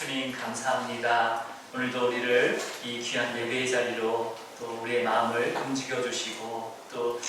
주님 감사합니다. 오늘도 우리를 이 귀한 예배의 자리로 또 우리의 마음을 움직여 주시고 또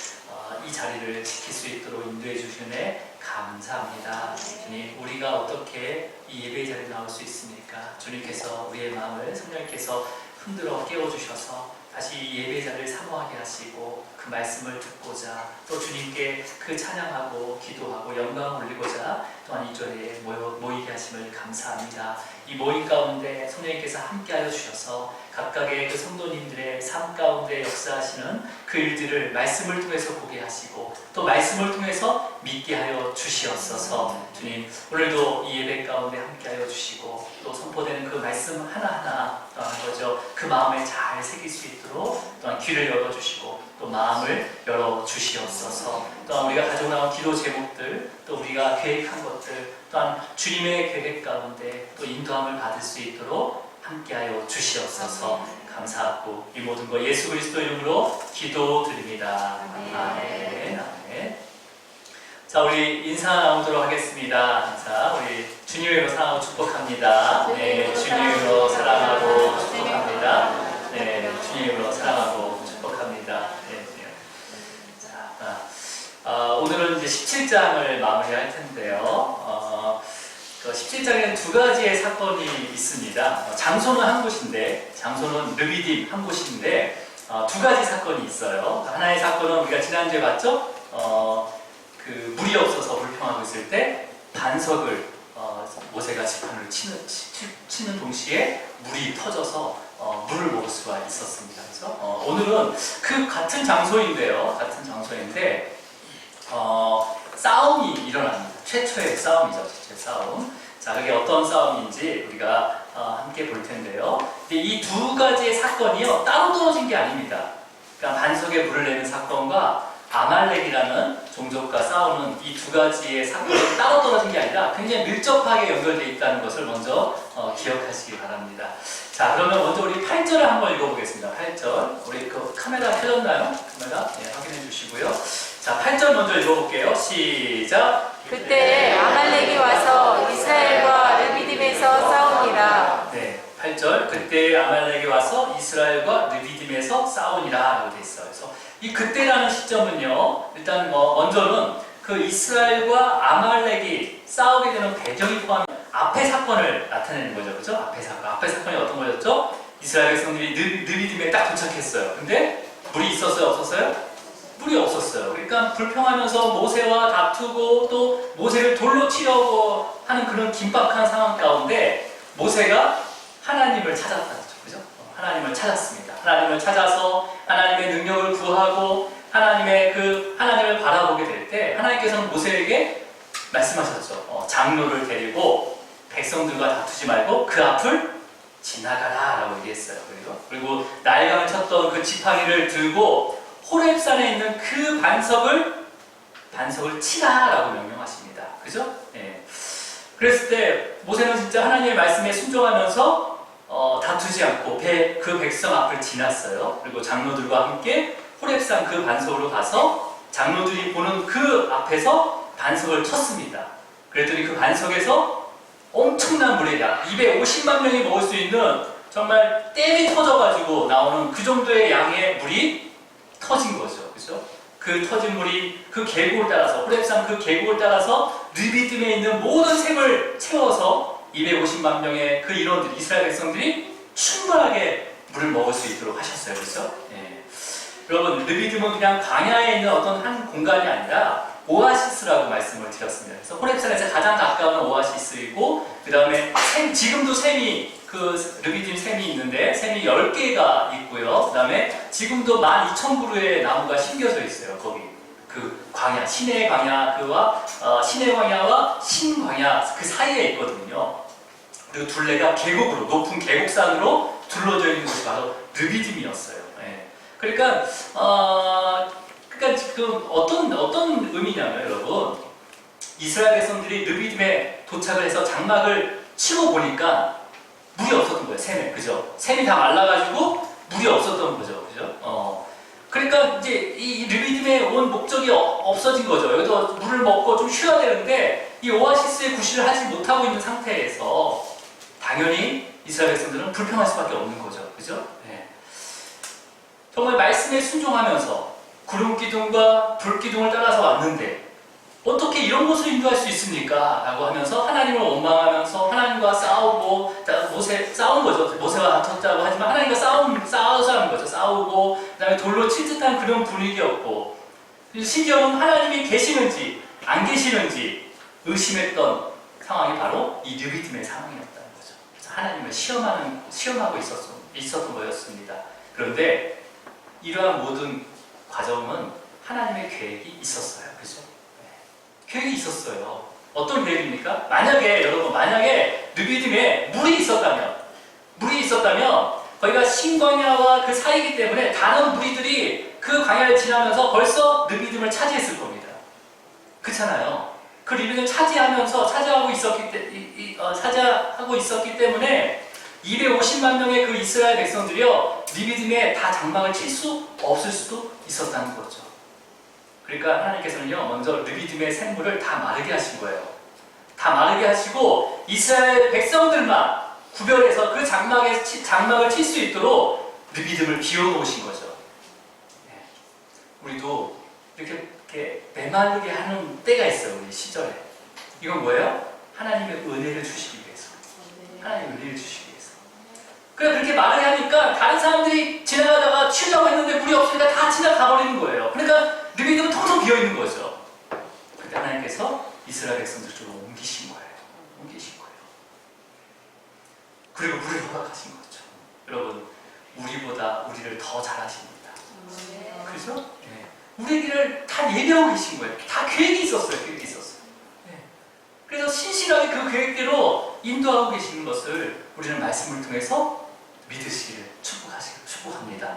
이 자리를 지킬 수 있도록 인도해 주시네 감사합니다. 주님, 우리가 어떻게 이 예배의 자리에 나올 수 있습니까? 주님께서 우리의 마음을 성령님께서 흔들어 깨워주셔서 다시 이 예배의 자리를 사모하게 하시고 그 말씀을 듣고자 또 주님께 그 찬양하고 기도하고 영광을 올리고자 또한 이 자리에 모이게 하심을 감사합니다. 이 모임 가운데 성령님께서 함께하여 주셔서 각각의 그 성도님들의 삶 가운데 역사하시는 그 일들을 말씀을 통해서 보게 하시고 또 말씀을 통해서 믿게 하여 주시옵소서. 주님, 오늘도 이 예배 가운데 함께하여 주시고 또 선포되는 그 말씀 하나하나 그 마음에 잘 새길 수 있도록 또한 귀를 열어주시고 또 마음을 열어주시옵소서. 또한 우리가 가지고 나온 기도 제목들 또 우리가 계획한 것들 또한 주님의 계획 가운데 또 인도함을 받을 수 있도록 함께하여 주시옵소서. 감사하고 이 모든 거 예수 그리스도 이름으로 기도드립니다. 아멘. 아멘. 자, 우리 인사 나누도록 하겠습니다. 인사 우리 주님으로 사랑하고 축복합니다. 네, 주님으로 사랑하고 축복합니다. 네, 주님으로 사랑하고 축복합니다. 네. 자, 오늘은 이제 17장을 마무리할 텐데요. 17장에는 두 가지의 사건이 있습니다. 장소는 한 곳인데, 장소는 르비딤 한 곳인데, 두 가지 사건이 있어요. 하나의 사건은 우리가 지난주에 봤죠? 그 물이 없어서 불평하고 있을 때 반석을 모세가 지팡이를 치는 동시에 물이 터져서 물을 먹을 수가 있었습니다. 그래서 오늘은 그 같은 장소인데요. 같은 장소인데 싸움이 일어납니다. 최초의 싸움이죠. 최초의 싸움. 자, 그게 어떤 싸움인지 우리가 함께 볼 텐데요. 이 두 가지의 사건이요, 따로 떨어진 게 아닙니다. 그러니까 반석에 물을 내는 사건과 아말렉이라는 종족과 싸우는 이 두 가지의 사건이 따로 떨어진 게 아니라 굉장히 밀접하게 연결되어 있다는 것을 먼저 기억하시기 바랍니다. 자, 그러면 먼저 우리 8절을 한번 읽어보겠습니다. 8절. 우리 그 카메라 켜졌나요? 카메라? 네, 확인해 주시고요. 자, 8절 먼저 읽어볼게요. 시작! 그때 아말렉이 와서 이스라엘과 르비딤에서 싸우니라. 네, 8절. 그때 아말렉이 와서 이스라엘과 르비딤에서 싸우니라 라고 되어 있어요. 그래서 이 그때라는 시점은요, 일단 먼저는 그 이스라엘과 아말렉이 싸우게 되는 배경이 포함한 앞의 사건을 나타내는 거죠. 그죠? 앞의 사건. 앞의 사건이 어떤 거였죠? 이스라엘 백성들이 르비딤에 딱 도착했어요. 근데 물이 있었어요? 없었어요? 물이 없었어요. 그러니까 불평하면서 모세와 다투고 또 모세를 돌로 치려고 하는 그런 긴박한 상황 가운데 모세가 하나님을 찾았다죠. 그죠? 하나님을 찾았습니다. 하나님을 찾아서 하나님의 능력을 구하고 하나님을 바라보게 될 때 하나님께서는 모세에게 말씀하셨죠. 장로를 데리고 백성들과 다투지 말고 그 앞을 지나가라 라고 얘기했어요. 그리고 나일강을 쳤던 그 지팡이를 들고 호렙산에 있는 그 반석을 치라 라고 명령하십니다. 그죠? 네. 그랬을 때 모세는 진짜 하나님의 말씀에 순종하면서 다투지 않고 그 백성 앞을 지났어요. 그리고 장로들과 함께 호렙산 그 반석으로 가서 장로들이 보는 그 앞에서 반석을 쳤습니다. 그랬더니 그 반석에서 엄청난 물의 양, 250만 명이 먹을 수 있는 정말 댐이 터져가지고 나오는 그 정도의 양의 물이 터진 거죠. 그죠? 그 터진 물이 그 계곡을 따라서, 호렙산 그 계곡을 따라서 르비딤에 있는 모든 샘을 채워서 250만 명의 그 인원들이, 이스라엘 백성들이 충분하게 물을 먹을 수 있도록 하셨어요. 그렇죠? 네. 여러분, 르비딤은 그냥 광야에 있는 어떤 한 공간이 아니라 오아시스라고 말씀을 드렸습니다. 그래서 호렙산에서 가장 가까운 오아시스이고, 그 다음에 지금도 그 르비딤 샘이 있는데 샘이 10개가 있고요. 그 다음에 지금도 12,000그루의 나무가 심겨져 있어요. 거기 그 광야, 시내 광야와 신광야 그 사이에 있거든요. 그리고 둘레가 계곡으로, 높은 계곡산으로 둘러져 있는 곳이 바로 르비딤이었어요. 예. 그러니까 지금 어떤 의미냐면 여러분, 이스라엘 백성들이 르비딤에 도착을 해서 장막을 치고 보니까 물이 없었던 거예요. 샘에. 그죠? 샘이 다 말라가지고 물이 없었던 거죠. 그죠? 그러니까 이제 이 르비딤에 온 목적이 없어진 거죠. 여기서 물을 먹고 좀 쉬어야 되는데 이 오아시스에 구실을 하지 못하고 있는 상태에서 당연히 이스라엘 백성들은 불평할 수밖에 없는 거죠. 그죠? 네. 정말 말씀에 순종하면서 구름 기둥과 불 기둥을 따라서 왔는데 어떻게 이런 것을 인도할 수 있습니까? 라고 하면서 하나님을 원망하면서 하나님과 싸우고, 싸운 거죠. 모세와 다퉜다고 하지만 하나님과 싸우자는 거죠. 싸우고, 그 다음에 돌로 칠 듯한 그런 분위기였고, 심지어는 하나님이 계시는지 안 계시는지 의심했던 상황이 바로 이 르비딤의 상황이었다는 거죠. 그래서 하나님을 시험하고 있었던 거였습니다. 그런데 이러한 모든 과정은 하나님의 계획이 있었어요. 그죠? 계획이 있었어요. 어떤 계획입니까? 만약에 르비딤에 물이 있었다면 거기가 신광야와 그 사이이기 때문에 다른 무리들이 그 광야를 지나면서 벌써 르비딤을 차지했을 겁니다. 그렇잖아요. 그 르비딤을 차지하고 있었기 때문에 250만 명의 그 이스라엘 백성들이요 르비딤에 다 장막을 칠 수 없을 수도 있었다는 거죠. 그러니까 하나님께서는요 먼저 르비딤의 샘물을 다 마르게 하신 거예요. 다 마르게 하시고 이스라엘 백성들만 구별해서 그 장막을 칠 수 있도록 르비딤을 비워놓으신 거죠. 네. 우리도 이렇게 메마르게 하는 때가 있어요. 우리 시절에. 이건 뭐예요? 하나님의 은혜를 주시기 위해서. 하나님의 은혜를 주시기 위해서. 그래 그렇게 마르게 하니까 다른 사람들이 지나가다가 치려고 했는데 물이 없으니까 다 지나가버리는 거예요. 그러니까 르비딤은 텅텅 비어있는 거죠. 그때 하나님께서 이스라엘 백성들 쪽으로 옮기신 거예요. 그리고 물을 허락하신 거죠. 여러분, 우리보다 우리를 더 잘하십니다. 그죠? 네. 우리를 다 예배하고 계신 거예요. 다 계획이 있었어요. 네. 그래서 신실하게 그 계획대로 인도하고 계시는 것을 우리는 말씀을 통해서 믿으시기를 축복합니다.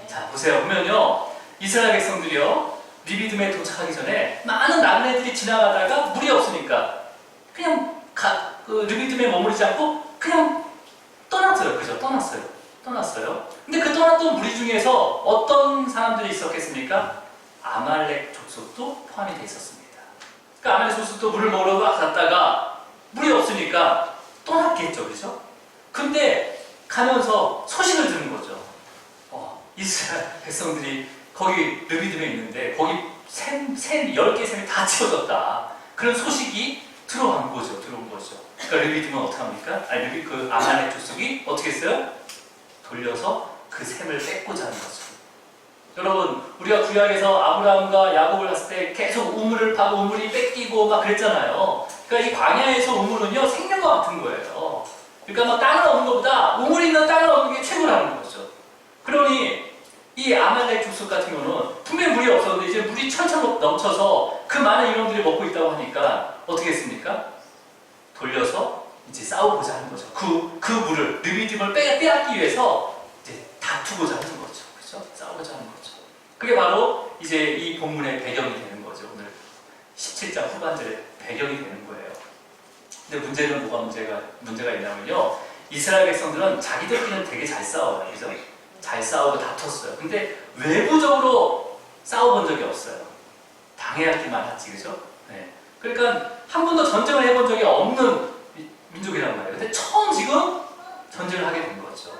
자, 보세요. 보면요. 이스라엘 백성들이요. 르비딤에 도착하기 전에 많은 나그네들이 지나가다가 물이 없으니까 그냥 르비딤에 머무르지 않고 그냥 떠났어요. 그죠? 떠났어요. 근데 그 떠났던 무리 중에서 어떤 사람들이 있었겠습니까? 아말렉 족속도 포함이 되어 있었습니다. 그러니까 아말렉 족속도 물을 먹으러 갔다가 물이 없으니까 떠났겠죠. 그죠? 근데 가면서 소식을 들은 거죠. 이스라엘 백성들이 거기 르비딤에 있는데 거기 10개의 샘이 다 채워졌다. 그런 소식이 들어온 거죠. 그러니까 르비딤은 어떻게 합니까? 그 아말렉 족속이 어떻게 했어요? 돌려서 그 샘을 뺏고자 하는 거죠. 여러분, 우리가 구약에서 아브라함과 야곱을 봤을 때 계속 우물을 파고 우물이 뺏기고 막 그랬잖아요. 그러니까 이 광야에서 우물은요 생명과 같은 거예요. 그러니까 막 땅을 얻는 것보다 우물이 있는 땅을 얻는 게 최고라는 거죠. 그러니 이 아말렉 족속 같은 경우는 분명히 물이 없었는데 이제 물이 철철 넘쳐서 그 많은 인원들이 먹고 있다고 하니까 어떻게 했습니까? 돌려서 이제 싸우고자 하는 거죠. 그 물을, 르비딤을 빼앗기 위해서 이제 다투고자 하는 거죠. 그죠? 싸우고자 하는 거죠. 그게 바로 이제 이 본문의 배경이 되는 거죠. 오늘 17장 후반절의 배경이 되는 거예요. 근데 문제는 뭐가 문제가 있냐면요. 이스라엘 백성들은 자기들끼리는 되게 잘 싸워요. 그죠? 잘 싸우고 다퉜어요. 근데 외부적으로 싸워본 적이 없어요. 당해야기만 하지. 그죠? 네. 그러니까 한 번도 전쟁을 해본 적이 없는 민족이란 말이에요. 근데 처음 지금 전쟁을 하게 된 거죠.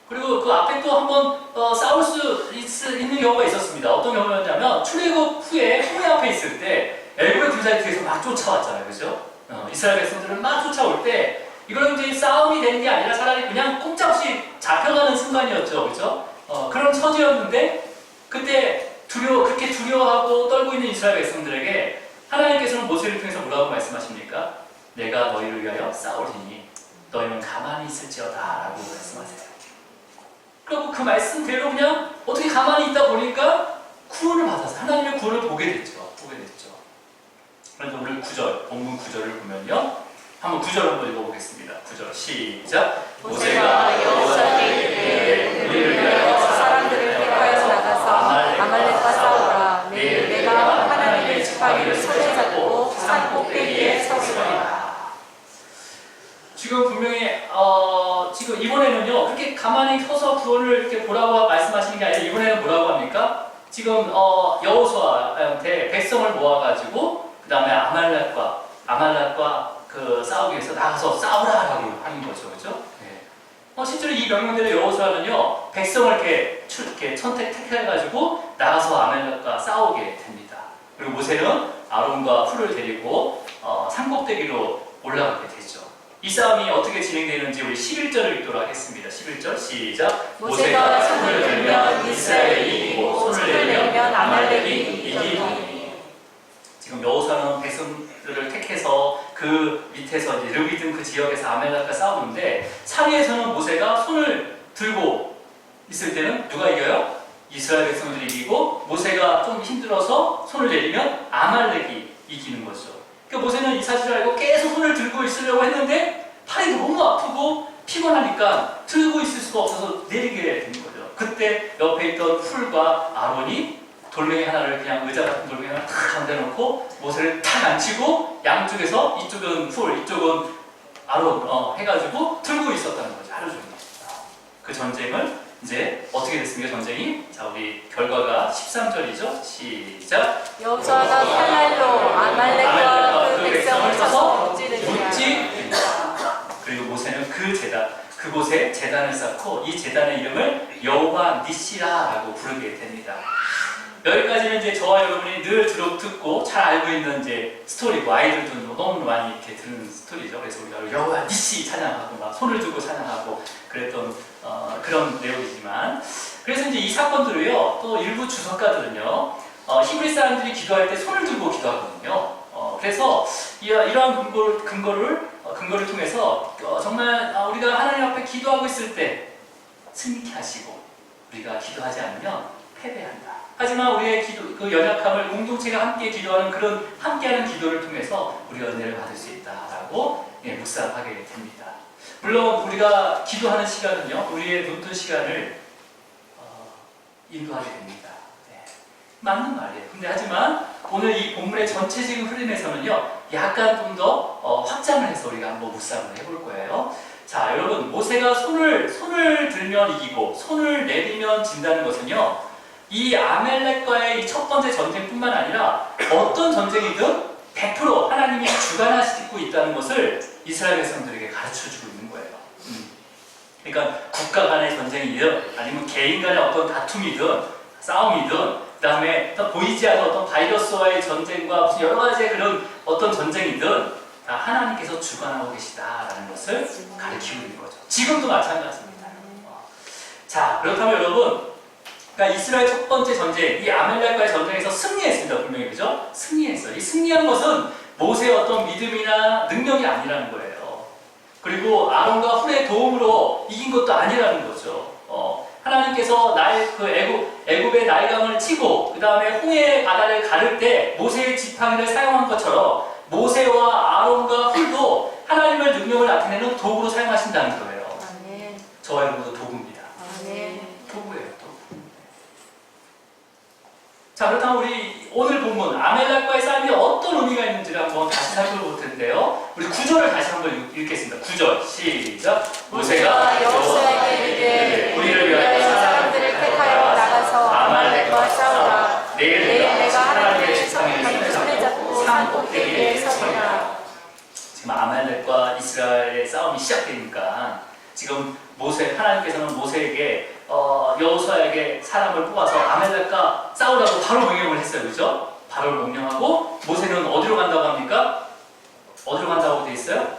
그리고 그 앞에 또 한 번 싸울 수 있는 경우가 있었습니다. 어떤 경우였냐면 출애굽 후에 홍해 앞에 있을 때 애굽의 군사들이 뒤에서 막 쫓아왔잖아요. 그죠? 이스라엘 백성들은 막 쫓아올 때 이거는 이제 싸움이 되는 게 아니라 차라리 그냥 꼼짝없이 잡혀가는 순간이었죠. 그죠? 그런 처지였는데 그때 그렇게 두려워하고 떨고 있는 이스라엘 백성들에게 하나님께서는 모세를 통해서 뭐라고 말씀하십니까? 내가 너희를 위하여 싸우리니 너희는 가만히 있을지어다 라고 말씀하세요. 그리고 그 말씀대로 그냥 어떻게 가만히 있다 보니까 구원을 받아서 하나님의 구원을 보게 됐죠. 그런데 오늘 본문 9절을 보면요. 한번 9절 한번 읽어보겠습니다. 9절 시작. 모세가 여호수아에게 이르되 우리를 위하여 사람들을 택하여 나가서 아말렉과 싸우라. 내일 내가 하나님의 지팡이를 손에 잡고 산 꼭대기에 서리라. 지금 분명히 지금 이번에는요 그렇게 가만히 서서 구원을 이렇게 보라고 말씀하시는 게 아니라 이번에는 뭐라고 합니까? 지금 여호수아한테 백성을 모아가지고 그 다음에 아말렉과 그 싸우기 위해서 나가서 싸우라라고 하는 거죠, 그렇죠? 네. 실제로 이 명령대로 여호수아는요 백성을 이렇게 택해가지고 나가서 아말렉과 싸우게 됩니다. 그리고 모세는 아론과 훌을 데리고 산꼭대기로 올라가게 되죠. 이 싸움이 어떻게 진행되는지 우리 11절을 읽도록 하겠습니다. 11절 시작. 모세가 손을 들면 이스라엘이 이기고 손을 내리면 아말렉이 이기니. 지금 여호수아는 백성들을 택해서 그 밑에서 이제 르비딤 그 지역에서 아말렉과 싸우는데 상위에서는 모세가 손을 들고 있을 때는 누가 이겨요? 이스라엘 백성들이 이기고 모세가 좀 힘들어서 손을 내리면 아말렉이 이기는 거죠. 그러니까 모세는 이 사실을 알고 계속 손을 들고 있으려고 했는데 팔이 너무 아프고 피곤하니까 들고 있을 수가 없어서 내리게 되는 거죠. 그때 옆에 있던 훌과 아론이 돌멩이 하나를 그냥 의자 같은 돌멩이 하나를 탁 가운데 놓고 모세를 탁 앉히고 양쪽에서 이쪽은 훌, 이쪽은 아론 해가지고 들고 있었다는 거죠. 하루 종일. 그 전쟁을 이제 어떻게 됐습니까? 전쟁이? 자, 우리 결과가 13절이죠. 시작. 여호수아가 칼날로 아말렉과 그 백성을 쳐서 무찌르니라. 그리고 모세는 그곳에 제단을 쌓고 이 제단의 이름을 여호와 니시라라고 부르게 됩니다. 여기까지는 이제 저와 여러분이 늘 듣고 잘 알고 있는 이제 스토리고 아이들도 너무 많이 이렇게 듣는 스토리죠. 그래서 우리가 여호와 니시 찬양하고 막 손을 들고 찬양하고 그랬던 그런 내용이지만 그래서 이제 이 사건들을요 또 일부 주석가들은요 히브리 사람들이 기도할 때 손을 들고 기도하거든요. 그래서 이러한 근거를 통해서 정말 우리가 하나님 앞에 기도하고 있을 때 승리케 하시고 우리가 기도하지 않으면 패배한다. 하지만 우리의 그 연약함을 공동체가 함께 기도하는 그런 함께하는 기도를 통해서 우리가 은혜를 받을 수 있다라고 묵상하게 됩니다. 물론 우리가 기도하는 시간은요 우리의 눈뜬 시간을 인도하게 됩니다. 네. 맞는 말이에요. 근데 하지만 오늘 이 본문의 전체적인 흐름에서는요 약간 좀 더 확장을 해서 우리가 한번 묵상을 해볼 거예요. 자, 여러분 모세가 손을 들면 이기고 손을 내리면 진다는 것은요 이 아말렉과의 이 첫 번째 전쟁뿐만 아니라 어떤 전쟁이든 100% 하나님이 주관하시고 있다는 것을 이스라엘 백성들에게 가르쳐주고 있는 거예요. 그러니까 국가 간의 전쟁이든 아니면 개인 간의 어떤 다툼이든 싸움이든 그 다음에 보이지 않는 어떤 바이러스와의 전쟁과 무슨 여러 가지의 그런 어떤 전쟁이든 다 하나님께서 주관하고 계시다라는 것을 가르치고 있는 거죠. 지금도 마찬가지입니다. 자, 그렇다면 여러분 그러니까 이스라엘 첫 번째 전쟁, 이 아말렉과의 전쟁에서 승리했습니다. 분명히 그죠? 승리했어요. 이 승리한 것은 모세의 어떤 믿음이나 능력이 아니라는 거예요. 그리고 아론과 훌의 도움으로 이긴 것도 아니라는 거죠. 하나님께서 애굽의 나일강을 치고 그 다음에 홍해 바다를 가를 때 모세의 지팡이를 사용한 것처럼 모세와 아론과 훌도 하나님의 능력을 나타내는 도구로 사용하신다는 거예요. 아멘. 저와 여러분도 도구입니다. 아멘. 도구예요. 자, 그렇다면 우리 오늘 본문 아말렉과의 싸움이 어떤 의미가 있는지를 한번 다시 살펴볼 텐데요. 우리 9절을 다시 한번 읽겠습니다. 9절 시작. 모세가 여호수아에게 이르되 우리를 위하여 사람들을 택하여 나가서 아말렉과 싸우라. 내일 내가 하나님의 지팡이를 손에 잡고 산 꼭대기에 서리라. 지금 아말렉과 이스라엘의 싸움이 시작되니까 지금 하나님께서는 모세에게 여호수아에게 사람을 뽑아서 아말렉과 싸우라고 바로 명령을 했어요. 그죠? 바로 명령하고 모세는 어디로 간다고 합니까? 어디로 간다고 되어 있어요?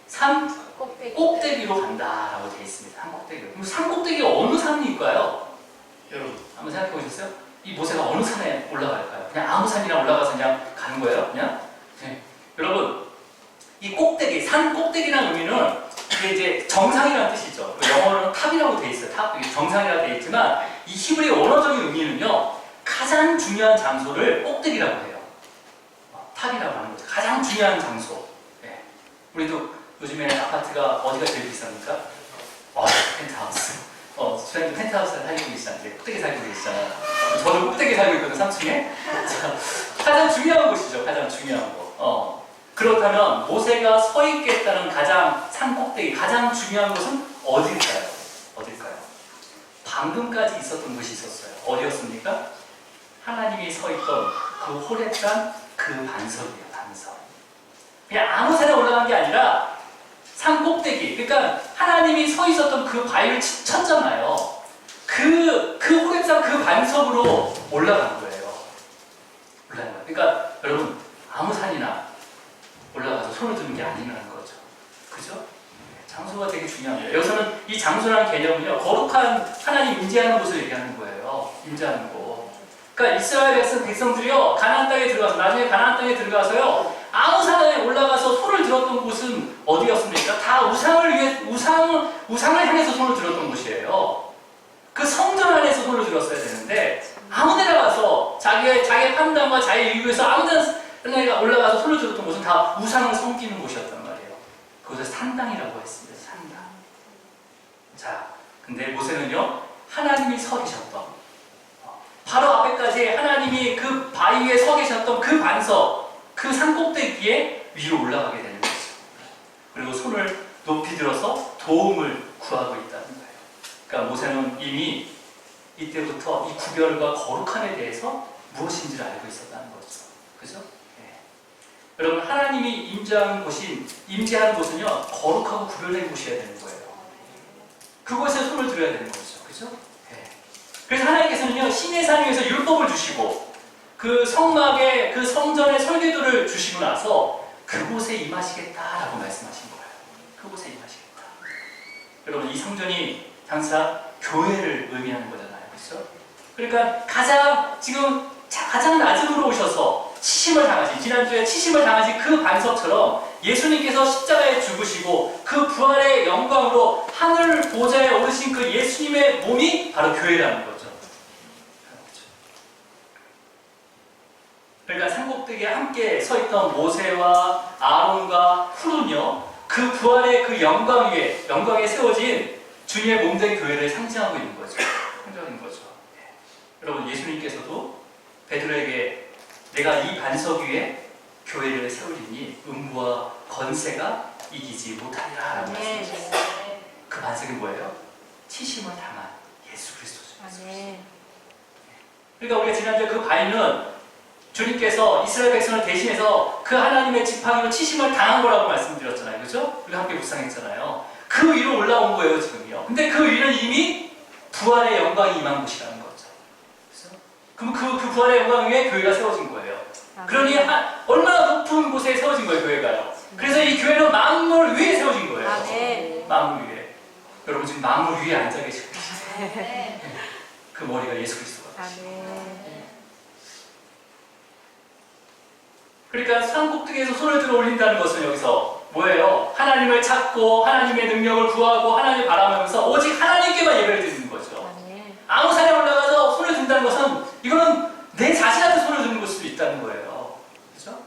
산 꼭대기로 간다라고 되어 있습니다. 산 꼭대기로. 그럼 산 꼭대기가 어느 산일까요? 여러분 한번 생각해 보셨어요? 이 모세가 어느 산에 올라갈까요? 그냥 아무 산이나 올라가서 그냥 가는 거예요? 그냥? 네. 여러분 이 꼭대기, 산 꼭대기라는 의미는 이게 이제 정상이라는 뜻이죠. 영어로는 탑이라고 되어 있어요. 탑, 이게 정상이라고 되어 있지만 이 히브리 원어적인 의미는요 가장 중요한 장소를 꼭대기라고 해요. 탑이라고 하는 거죠. 가장 중요한 장소. 네. 우리도 요즘에 아파트가 어디가 제일 비쌉니까? 펜트하우스. 수장님 펜트하우스를 살고 계시잖아요. 꼭대기 살고 계시잖아요. 저도 꼭대기 살고 있거든요. 3층에. 가장 중요한 곳이죠. 가장 중요한 곳. 그렇다면 모세가 서 있겠다는 가장 산 꼭대기, 가장 중요한 곳은 어딜까요? 어딜까요? 방금까지 있었던 곳이 있었어요. 어디였습니까? 하나님이 서 있던 그 호렙산 그 반석이에요. 반석. 그냥 아무 산에 올라간 게 아니라 산 꼭대기, 그러니까 하나님이 서 있었던 그 바위를 쳤잖아요. 그 호렙산 그 반석으로 올라간 거예요. 올라간 거예요. 그러니까 여러분 아무 산이나 올라가서 손을 드는 게 아니라는 거죠. 그죠? 장소가 되게 중요합니다. 여기서는 이 장소라는 개념은요, 거룩한 하나님 임재하는 곳을 얘기하는 거예요. 임재하는 곳. 그러니까 이스라엘 백성들이요, 가나안 땅에 들어가서, 나중에 가나안 땅에 들어가서요, 아무 산에 올라가서 손을 들었던 곳은 어디였습니까? 다 우상을 향해서 손을 들었던 곳이에요. 그 성전 안에서 손을 들었어야 되는데, 아무 데나 가서 자기의 판단과 자기의 이유에서 아무 데나 올라가서 손을 들었던 곳은 다 우상을 섬기는 곳이었단 말이에요. 그것을 산당이라고 했습니다. 산당. 자, 근데 모세는요, 하나님이 서 계셨던, 바로 앞에까지 하나님이 그 바위 위에 서 계셨던 그 반석, 그 산꼭대기에 위로 올라가게 되는 거죠. 그리고 손을 높이 들어서 도움을 구하고 있다는 거예요. 그러니까 모세는 이미 이때부터 이 구별과 거룩함에 대해서 무엇인지를 알고 있었다는 거죠. 그죠? 네. 여러분, 하나님이 임재하는 곳은요, 거룩하고 구별된 곳이어야 되는 거예요. 그곳에 손을 들어야 되는 거죠. 그죠? 네. 그래서 하나님께서는요, 시내산 위에서 율법을 주시고, 그 성막의, 그 성전의 설계도를 주시고 나서, 그곳에 임하시겠다라고 말씀하신 거예요. 그곳에 임하시겠다. 여러분, 이 성전이 장차 교회를 의미하는 거잖아요. 그렇죠? 그러니까 가장 낮음으로 오셔서 치심을 당하신, 지난주에 치심을 당하신 그 반석처럼 예수님께서 십자가에 죽으시고 그 부활의 영광으로 하늘 보좌에 오르신 그 예수님의 몸이 바로 교회라는 거죠. 그러니까 산꼭대기에 함께 서 있던 모세와 아론과 훌은요, 그 부활의 그 영광에 세워진 주님의 몸된 교회를 상징하고 있는 거죠. 상징하고 있는 거죠. 여러분, 예수님께서도 베드로에게 내가 이 반석 위에 교회를 세우리니 음부와 권세가 이기지 못하리라 라고 말씀하셨어요. 그 반석이 뭐예요? 치심을 당한 예수 그리스도죠. 그러니까 우리가 지난주에 그 바위는 주님께서 이스라엘 백성을 대신해서 그 하나님의 지팡이로 치심을 당한 거라고 말씀드렸잖아요. 그죠? 우리가 함께 묵상했잖아요. 그 위로 올라온 거예요, 지금요. 근데 그 위는 이미 부활의 영광이 임한 곳이라는 거죠. 그죠? 그럼 그 부활의 영광 위에 교회가 세워진 거예요. 그러니 얼마나 높은 곳에 세워진 거예요, 교회가요. 그래서 이 교회는 만물 위에 세워진 거예요. 만물 위에. 여러분 지금 만물 위에 앉아 계시고 계시죠? 그 머리가 예수 그리스도가 계시고. 그러니까 산꼭대기에서 손을 들어 올린다는 것은 여기서 뭐예요? 하나님을 찾고 하나님의 능력을 구하고 하나님을 바라면서 오직 하나님께만 예배를 드리는 거죠. 아무 산에 올라가서 손을 든다는 것은 이거는 내 자신한테 손을 드는 것일 수도 있다는 거예요. 그렇죠?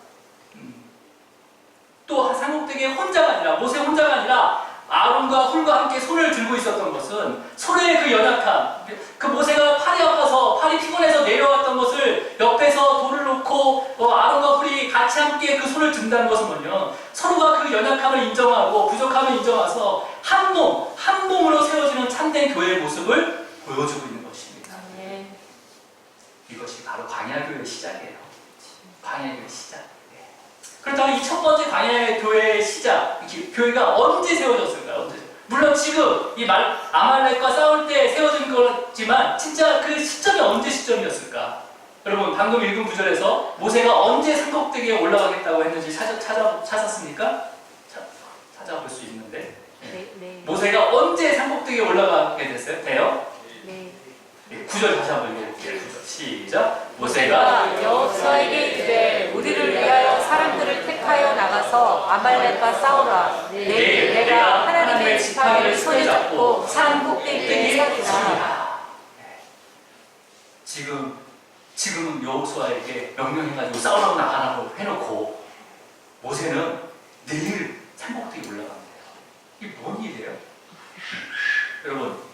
또 산꼭대기에 혼자가 아니라, 모세 혼자가 아니라 아론과 훌과 함께 손을 들고 있었던 것은 손의 그 연약함, 그 모세가 팔이 아파서 팔이 피곤해서 내려왔던 것을 옆에서 돌을 놓고 아론과 훌이 같이 함께 그 손을 든다는 것은 뭐냐, 서로가 그 연약함을 인정하고 부족함을 인정해서 한 몸으로 세워지는 참된 교회의 모습을 보여주고 있는 것입니다. 이것이 바로 광야교회의 시작이에요. 광야교회의 시작. 그렇다면 이 첫 번째 광야교회의 시작, 교회가 언제 세워졌을까요? 물론 지금 이 아말렉과 싸울 때 세워진 거지만 진짜 그 시점이 언제 시점이었을까? 여러분 방금 읽은 구절에서 모세가 언제 산꼭대기에 올라가겠다고 했는지 찾았습니까? 찾아볼 수 있는데 모세가 언제 산꼭대기에 올라가게 돼요? 네. 9절 다시 한번 읽어볼게요. 9절 시작. 모세가 여호수아에게 이르되 우리를 위하여 사람들을 택하여 나가서 아말렉과 싸우라. 내일 내가 하나님의 지팡이를 손에 잡고 산 꼭대기에 서리라. 지금은 여호수아에게 명령해가지고 싸우라고 나가라고 해놓고 모세는 내일 산꼭대기에 올라갑니다. 이게 뭔 일이에요? 여러분,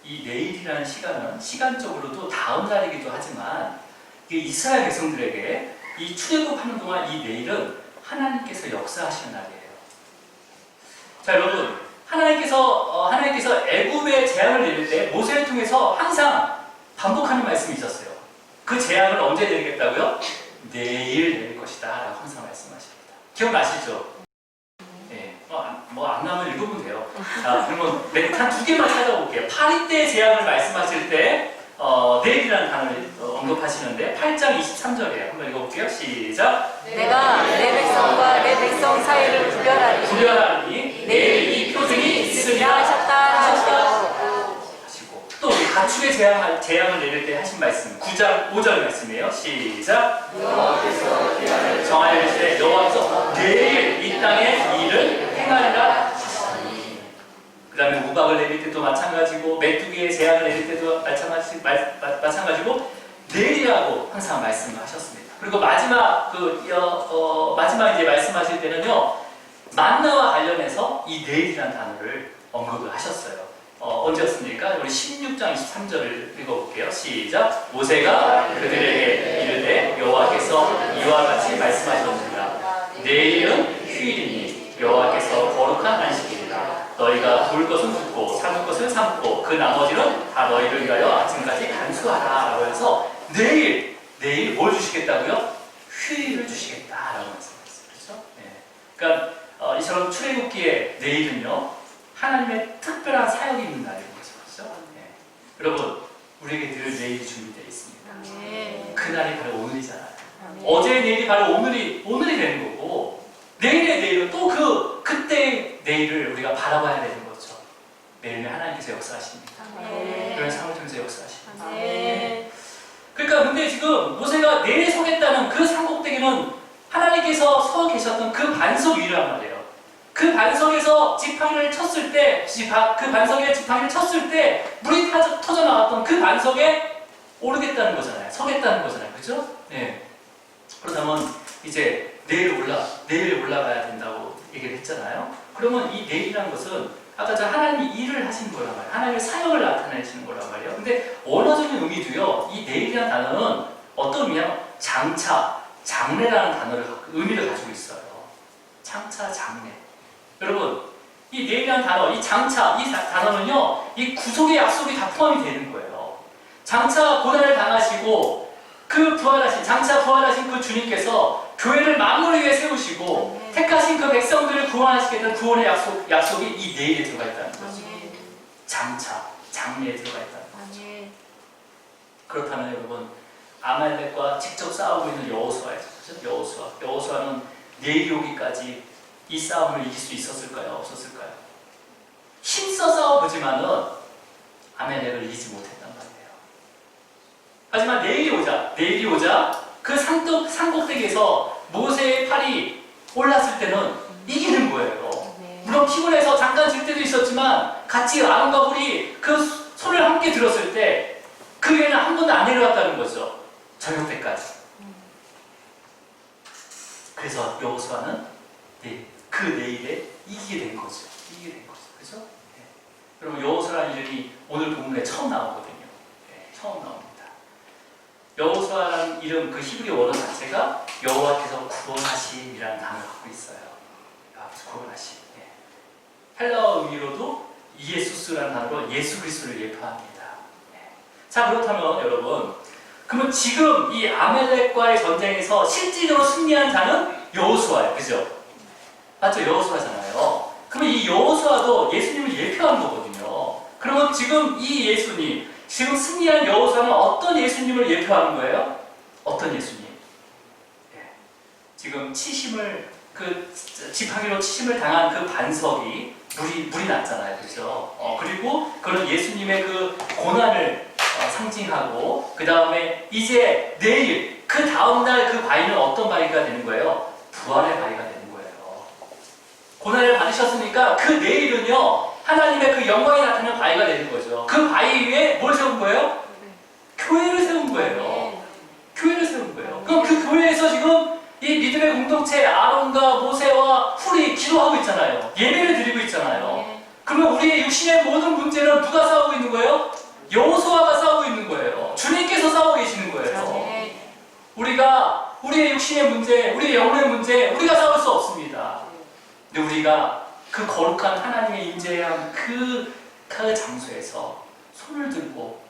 이 내일이라는 시간은 시간적으로도 다음 날이기도 하지만 이게 이스라엘 백성들에게 이 출애굽하는 동안 이 내일은 하나님께서 역사하시는 날이에요. 자, 여러분, 하나님께서 애굽의 재앙을 내릴 때 모세를 통해서 항상 반복하는 말씀이 있었어요. 그 재앙을 언제 내리겠다고요? 내일 내릴 것이다 라고 항상 말씀하십니다. 기억나시죠? 네. 안 나면 읽으면 돼요. 자, 그러면 한 두 개만 찾아볼게요. 파리 때 재앙을 말씀하실 때 내일이라는 단어를 언급하시는데 8장 23절이에요. 한번 읽어볼게요. 시작. 내가 내 백성과 내 백성 사이를 구별하니 내일 이 표징이 있으리라 하셨다 하시고 하시고 또 우리 가축의 재앙을 내릴 때 하신 말씀 9장 5절 말씀이에요. 시작. 정하여주시되 여호와께서 내일 이 땅에 일을 행하리라 하시니. 그 다음에 우박을 내릴 때도 마찬가지고 메뚜기의 재앙을 내릴 때도 마찬가지고 내일이라고 항상 말씀하셨습니다. 그리고 마지막 마지막 이제 말씀하실 때는요 만나와 관련해서 이 내일이라는 단어를 언급을 하셨어요. 언제였습니까? 우리 16장 23절을 읽어볼게요. 시작. 모세가 그들에게 이르되 여호와께서 이와 같이 말씀하셨느니라. 내일은 휴일이니 여호와께서 거룩한 안식일이라. 너희가 볼 것은 붓고 삼을 것은 삼고 그 나머지는 다 너희를 위하여 아침까지 간수하라 라고 해서 내일 뭘 주시겠다고요? 휴일을 주시겠다라고 말씀하셨어요. 그렇죠? 네. 그러니까 이처럼 출애굽기에 내일은요 하나님의 특별한 사역이 있는 날인 거죠. 그렇죠? 네. 여러분 우리에게 늘 내일이 준비되어 있습니다. 그날이 바로 오늘이잖아요. 어제의 내일이 바로 오늘이 되는 거고 내일의 내일은 또 그때의 내일을 우리가 바라봐야 되는 거죠. 내일은 하나님께서 역사하십니다. 그런 삶을 통해서 역사하십니다. 그러니까 근데 지금 모세가 내일 서겠다는 그 산꼭대기는 하나님께서 서 계셨던 그 반석 위란 말이에요. 그 반석에서 지팡이를 쳤을 때, 그 반석에 지팡이를 쳤을 때 물이 터져 나왔던 그 반석에 오르겠다는 거잖아요. 서겠다는 거잖아요. 그죠? 네. 그렇다면 이제 내일 올라가야 된다고 얘기를 했잖아요. 그러면 이 내일이라는 것은 아까 저 하나님이 일을 하시는 거란 말이에요. 하나님의 사역을 나타내시는 거란 말이에요. 근데 원어적인 의미도요. 이 내일이라는 단어는 어떤 의미냐면 장차, 장래라는 의미를 가지고 있어요. 장차, 장래. 여러분, 이 내일이라는 단어, 이 장차, 이 단어는요, 이 구속의 약속이 다 포함이 되는 거예요. 장차 고난을 당하시고, 장차 부활하신 그 주님께서 교회를 만물을 위해 세우시고, 택하신 그 백성들을 구원하시겠다는 구원의 약속이 이 내일에 들어가 있다는 거죠. 장차, 장래에 들어가 있다는 거죠. 그렇다면 여러분, 아말렉과 직접 싸우고 있는 여호수아죠. 여호수아는 내일이 오기까지 이 싸움을 이길 수 있었을까요? 없었을까요? 힘써 싸워보지만은 아말렉을 이기지 못했단 말이에요. 하지만 내일이 오자 그 산꼭대기에서 모세의 팔이 올랐을 때는 이기는 거예요. 물론 피곤해서 잠깐 질 때도 있었지만 같이 아론과 훌이 그 손을 함께 들었을 때 그 위에는 한 번도 안 내려왔다는 거죠. 저녁 때까지. 그래서 여호수아는 그 내일에 이기게 된 거죠. 그죠? 네. 여러분 여호수아라는 이름이 오늘 본문에 처음 나오거든요. 네, 처음 나옵니다. 여호수아라는 이름 그 히브리 원어 자체가 여호와께서 구원하심이라는 단어를 갖고 있어요. 여호와께서 구원하심. 네. 헬라어 의미로도 이에수스라는 단어로 예수 그리스도를 예표합니다. 네. 자 그렇다면 여러분, 그러면 지금 이 아말렉과의 전쟁에서 실질적으로 승리한 자는 여호수아예요. 그죠? 맞죠? 여호수아잖아요. 그러면 이 여호수아도 예수님을 예표하는 거거든요. 그러면 지금 이 예수님, 지금 승리한 여호수아는 어떤 예수님을 예표하는 거예요? 어떤 예수님? 네. 지금 지팡이로 치심을 당한 그 반석이 물이 났잖아요. 그죠? 그리고 그런 예수님의 그 고난을 상징하고, 그 다음에 이제 내일, 그 다음날 그 바위는 어떤 바위가 되는 거예요? 부활의 바위가 되는 거예요. 고난을 받으셨으니까 그 내일은요, 하나님의 그 영광이 나타나는 바위가 되는 거죠. 그 바위 위에 뭘 세운 거예요? 교회를 세운 거예요. 교회를 세운 거예요. 그럼 그 교회에서 지금 이 믿음의 공동체 아론과 모세와 훌이 기도하고 있잖아요. 예배를 드리고 있잖아요. 그러면 우리의 육신의 모든 문제는 누가 싸우고 있는 거예요? 여호수아가 싸우고 있는 거예요. 주님께서 싸우고 계시는 거예요. 우리의 육신의 문제, 우리의 영혼의 문제, 우리가 싸울 수 없습니다. 근데 우리가 그 거룩한 하나님의 임재한 그 장소에서 손을 들고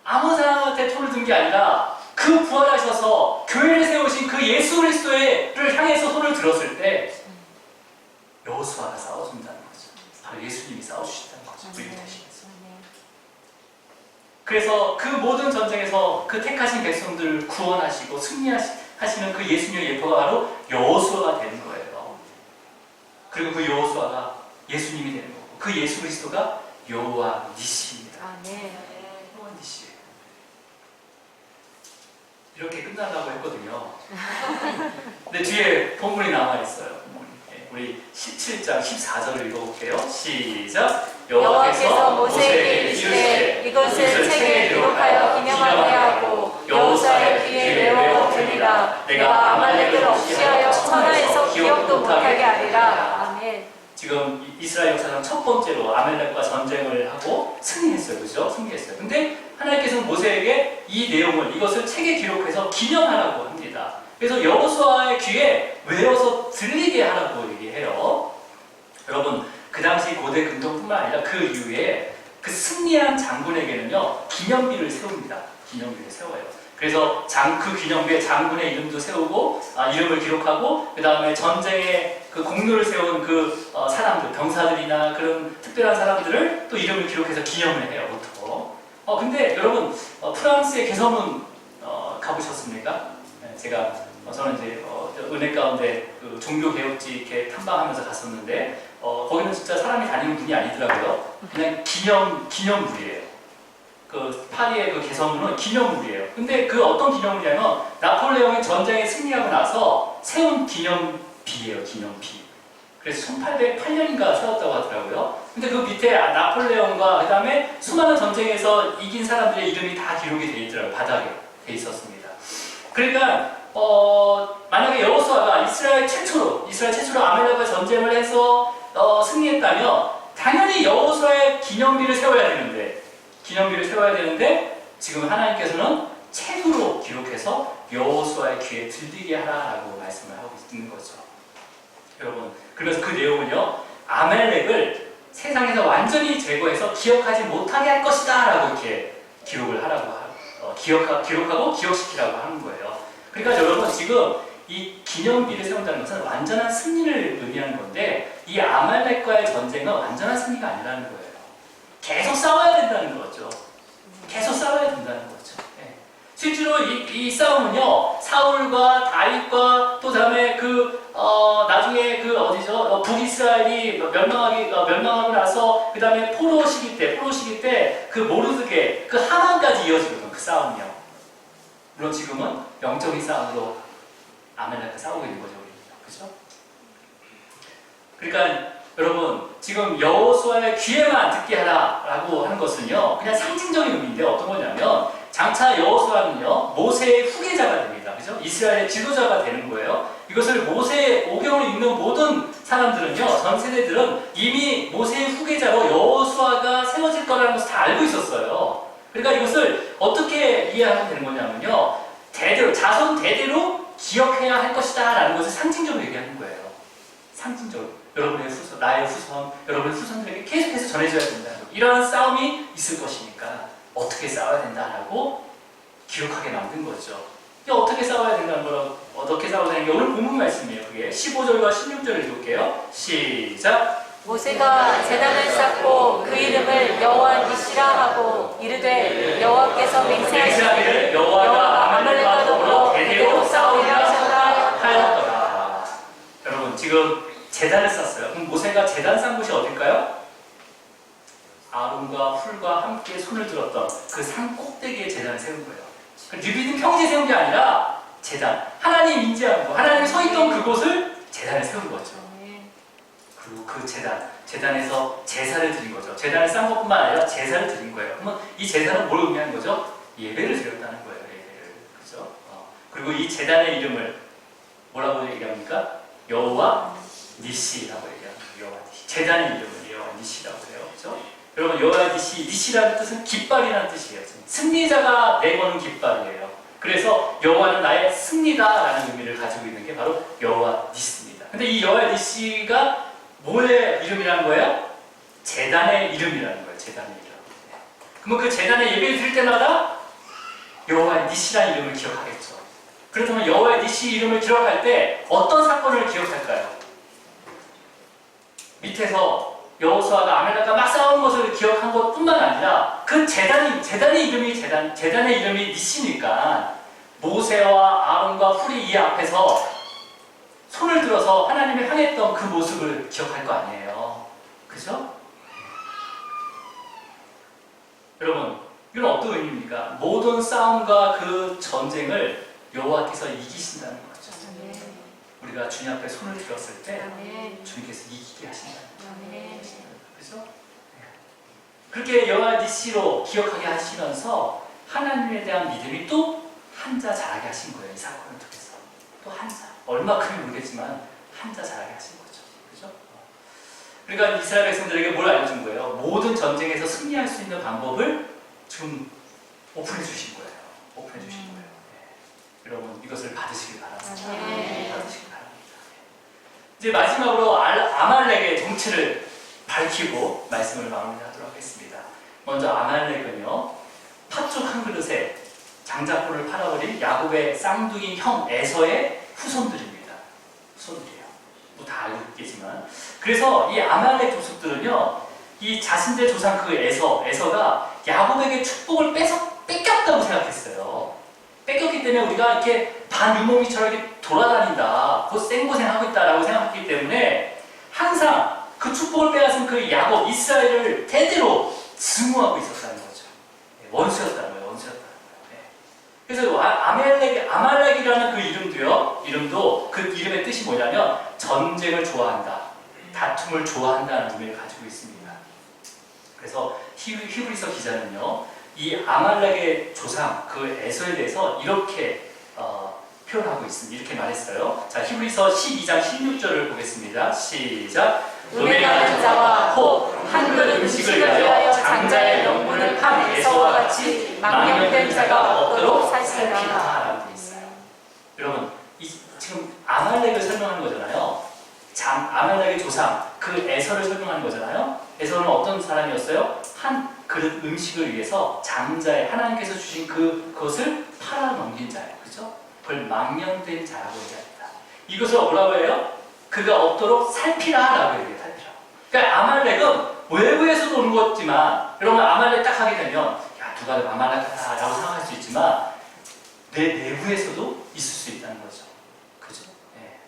아무 사람한테 손을 든 게 아니라 그 그 부활하셔서 교회를 세우신 그 예수 그리스도를 향해서 손을 들었을 때 여호수아가 싸워준다는 거죠. 바로 예수님이 싸워주신다는 거죠. 우리 대신해서. 그래서 그 모든 전쟁에서 그 택하신 백성들을 구원하시고 승리하시는 그 예수님의 예표가 바로 여호수아가 되는 거예요. 그리고 그 여호수아가 예수님이 되는 거고 그 예수 그리스도가 여호와 니시입니다. 여호와 니시. 이렇게 끝나려고 했거든요. 근데 뒤에 본문이 남아 있어요. 우리 17장 14절을 읽어볼게요. 시작. 여호와께서 모세에게 이르시되 이것을 책에 기록하여 기념하게 하고 여호수아의 귀에 외워 들리라. 내가 아말렉을 없이하여 천하에서 기억도 못하게 하리라. 아멘. 지금 이스라엘 역사상 첫 번째로 아말렉과 전쟁을 하고 승리했어요. 그죠? 승리했어요. 근데 하나님께서는 모세에게 이 내용을 이것을 책에 기록해서 기념하라고 합니다. 그래서 여호수아의 귀에 외워서 들리게 하라고 얘기해요. 여러분, 그 당시 고대 근동뿐만 아니라 그 이후에 그 승리한 장군에게는요 기념비를 세웁니다. 기념비를 세워요. 그래서 그 기념비에 장군의 이름도 세우고 이름을 기록하고 그 다음에 전쟁에 그 공로를 세운 그 사람들, 병사들이나 그런 특별한 사람들을 또 이름을 기록해서 기념을 해요. 보통. 근데 여러분 프랑스의 개성은 가보셨습니까? 네, 저는 이제 은혜 가운데 그 종교 개혁지 이렇게 탐방하면서 갔었는데 거기는 진짜 사람이 다니는 분이 아니더라고요. 그냥 기념물이에요. 그 파리의 그 개성문은 기념물이에요. 근데 그 어떤 기념물이냐면 나폴레옹이 전쟁에 승리하고 나서 세운 기념비예요. 기념비. 그래서 1808년인가 세웠다고 하더라고요. 근데 그 밑에 나폴레옹과 그 다음에 수많은 전쟁에서 이긴 사람들의 이름이 다 기록이 돼 있더라고요. 바닥에 돼 있었습니다. 그러니까 만약에 여호수아가 이스라엘 최초로 아말렉과 전쟁을 해서 승리했다면 당연히 여호수아의 기념비를 세워야 되는데 지금 하나님께서는 책으로 기록해서 여호수아의 귀에 들리게 하라라고 말씀을 하고 있는 거죠. 여러분, 그래서 그 내용은요 아말렉을 세상에서 완전히 제거해서 기억하지 못하게 할 것이다 라고 이렇게 기록을 하라고 기록하고 기억시키라고 하는 거예요. 그러니까 여러분 지금 이 기념비를 세운다는 것은 완전한 승리를 의미하는 건데 이 아말렉과의 전쟁은 완전한 승리가 아니라는 거예요. 계속 싸워야 된다는 거죠. 계속 싸워야 된다는 거죠. 네. 실제로 이 싸움은요 사울과 다윗과 또 다음에 나중에 북이스라엘이 멸망하고 나서 그 다음에 포로 시기 때 그 모르드게 그 하만까지 이어지거든. 그 싸움이요. 물론 지금은 영적인 싸움으로 아말렉과 싸우고 있는 거죠. 그죠? 그러니까 여러분 지금 여호수아의 귀에만 듣게 하라라고 하는 것은요 그냥 상징적인 의미인데 어떤 거냐면 장차 여호수아는요 모세의 후계자가 됩니다. 그죠? 이스라엘의 지도자가 되는 거예요. 이것을 모세의 오경을 읽는 모든 사람들은요 전 세대들은 이미 모세의 후계자로 여호수아가 세워질 거라는 것을 다 알고 있었어요. 그러니까 이것을 어떻게 이해하면 되는 거냐면요 자손 대대로 기억해야 할 것이다 라는 것을 상징적으로 얘기하는 거예요. 상징적으로 여러분의 후손, 나의 후손, 여러분의 후손들에게 계속해서 전해줘야 된다는 거. 이런 싸움이 있을 것이니까 어떻게 싸워야 된다라고 기록하게 만든 거죠. 어떻게 싸워야 된다는 거라고, 어떻게 싸워야 되는 게 오늘 본문 말씀이에요. 그게 15절과 16절을 읽을게요. 시작. 모세가 제단을 쌓고 그 이름을 여호와 니시라 하고 이르되 여호와께서 맹세하시기를 여호와가 아말렉과 더불어 대대로 싸우리라 하셨다. 여러분 지금 제단을 쌓았어요. 그럼 모세가 제단 쌓은 곳이 어딜까요? 아론과 훌과 함께 손을 들었던 그 산 꼭대기에 제단을 세운 거예요. 르비딤 평지에 세운 게 아니라 제단, 하나님 인지하는 거, 하나님이 서 있던 그곳을 제단을 세운 거죠. 그리고 그 제단에서 제사를 드린 거죠. 제단을 쌓은 것뿐만 아니라 제사를 드린 거예요. 그러면 이 제사는 뭘 의미하는 거죠? 예배를 드렸다는 거예요. 예배를. 그죠? 그리고 이 제단의 이름을 뭐라고 얘기합니까? 여호와 니시라고 얘기합니다. 여호와 니시. 제단의 이름을 여호와 니시라고 해요. 그죠? 여러분 여호와 니시라는 뜻은 깃발이라는 뜻이에요. 승리자가 내거는 깃발이에요. 그래서 여호와는 나의 승리다라는 의미를 가지고 있는 게 바로 여호와 니시입니다. 근데 이 여호와 니시가 뭐의 이름이라는 거예요? 제단의 이름이라는 거예요. 제단의 이름. 그러면 그 제단의 예배를 드릴 때마다 여호와의 니시라는 이름을 기억하겠죠. 그렇다면 여호와의 니시 이름을 기억할 때 어떤 사건을 기억할까요? 밑에서 여호수아가 아말렉과 막 싸운 것을 기억한 것뿐만 아니라 그 재단의 이름이 니시니까 모세와 아론과 훌이 이 앞에서 손을 들어서 하나님을 향했던 그 모습을 기억할 거 아니에요. 그죠? 여러분, 이건 어떤 의미입니까? 모든 싸움과 그 전쟁을 여호와께서 이기신다는 거죠. 우리가 주님 앞에 손을 들었을 때 주님께서 이기게 하신다는 거죠. 그죠? 그렇게 여호와 니시로 기억하게 하시면서 하나님에 대한 믿음이 또 한자 자라게 하신 거예요. 이 사건을 통해서. 또 한자. 얼마큼이 모르겠지만 한자 자라게 하신 거죠. 그죠? 그러니까 이스라엘 백성들에게 뭘 알려준 거예요? 모든 전쟁에서 승리할 수 있는 방법을 좀 오픈해 주신 거예요. 오픈해 주신 거예요. 네. 여러분 이것을 받으시길 바랍니다. 받으시길 바랍니다. 이제 마지막으로 아말렉의 정체를 밝히고 말씀을 마무리하도록 하겠습니다. 먼저 아말렉은요, 팥죽 한 그릇에 장작불을 팔아버린 야곱의 쌍둥이 형 에서의 후손들입니다. 후손들이에요. 뭐 다 알고 있겠지만. 그래서 이 아말렉 족속들은요, 이 자신들 조상 그 에서가 야곱에게 축복을 뺏겼다고 생각했어요. 뺏겼기 때문에 우리가 이렇게 반유목미처럼 이렇게 돌아다닌다, 곧 생고생하고 있다라고 생각했기 때문에 항상 그 축복을 빼앗은 그 야곱, 이스라엘을 대대로 증오하고 있었다는 거죠. 원수였다는 거예요. 그래서 아말렉이라는 그 이름도 그 이름의 뜻이 뭐냐면 전쟁을 좋아한다, 다툼을 좋아한다는 의미를 가지고 있습니다. 그래서 히브리서 기자는요, 이 아말렉의 조상 그 에서에 대해서 이렇게 표현하고 있습니다. 이렇게 말했어요. 자, 히브리서 12장 16절을 보겠습니다. 시작. 음행하는 자와 한 그릇 음식을 위하여 장자의 명분을 판 에서와 같이 망령된 자가 없도록 사시라. 여러분, 지금 아말렉을 설명하는 거잖아요. 아말렉의 조상 그 에서를 설명하는 거잖아요. 에서는 어떤 사람이었어요? 한 그릇 음식을 위해서 장자의 하나님께서 주신 그것을 팔아 넘긴 자예요. 그죠? 그걸 망령된 자라고 얘기합니다. 이것을 뭐라고 해요? 그가 없도록 살피라라고 얘기해요. 살피라. 그러니까 아말렉은 외부에서도 오는 거지만, 여러분 아말렉 딱 하게 되면 야, 누가 아말렉이다라고 생각할 수 있지만 내 내부에서도 있을 수 있다는 거죠. 그죠? 네.